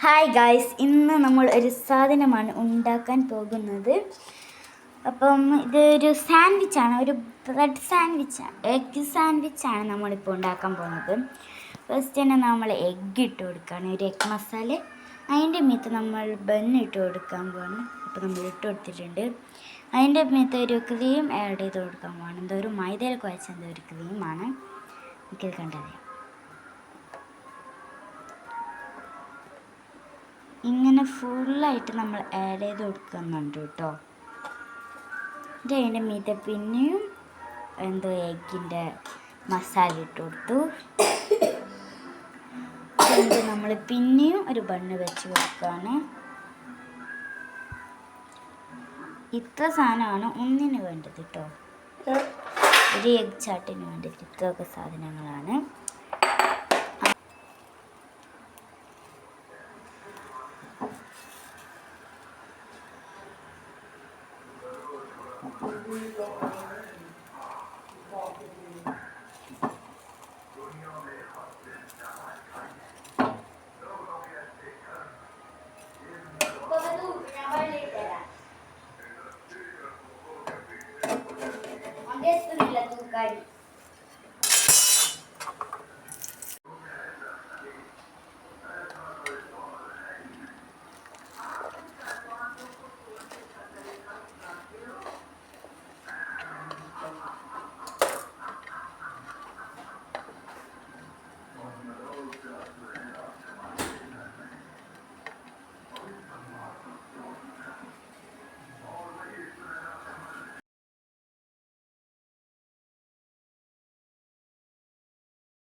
Hi guys, ഇന്ന് നമ്മൾ ഒരു സാധനമാണ് ഉണ്ടാക്കാൻ പോകുന്നത്. അപ്പം ഇതൊരു സാൻഡ്വിച്ചാണ്, ഒരു ബ്രെഡ് സാൻഡ്വിച്ചാണ്, എഗ്ഗ് സാൻഡ്വിച്ചാണ് നമ്മളിപ്പോൾ ഉണ്ടാക്കാൻ പോകുന്നത്. ഫസ്റ്റ് തന്നെ നമ്മൾ എഗ്ഗ് ഇട്ട് കൊടുക്കുകയാണ്, ഒരു എഗ്ഗ് മസാല. അതിൻ്റെ മീത്ത് നമ്മൾ ബണ്ണ് ഇട്ട് കൊടുക്കാൻ പോവാണ്. അപ്പോൾ നമ്മൾ ഇട്ട് കൊടുത്തിട്ടുണ്ട്. അതിൻ്റെ മീത്ത് ഒരു ക്രീം ആഡ് ചെയ്ത് കൊടുക്കാൻ പോവാണ്. എന്തോ ഒരു മൈദയിൽ കുഴച്ച എന്തോ ഒരു ക്രീമാണ്. എനിക്കത് കണ്ടറിയാം. ഇങ്ങനെ ഫുള്ളായിട്ട് നമ്മൾ ആഡ് ചെയ്ത് കൊടുക്കുന്നുണ്ട് കേട്ടോ. അതിൻ്റെ മീതെ പിന്നെയും എന്തോ എഗ്ഗിൻ്റെ മസാല ഇട്ട് കൊടുത്തു. നമ്മൾ പിന്നെയും ഒരു ബണ്ണ് വെച്ച് കൊടുക്കുകയാണ്. ഇത്ര സാധനമാണ് ഒന്നിന് വേണ്ടത് കേട്ടോ. ഒരു എഗ് ചാട്ടിന് വേണ്ടിയിട്ട് ഇത്രയൊക്കെ സാധനങ്ങളാണ്.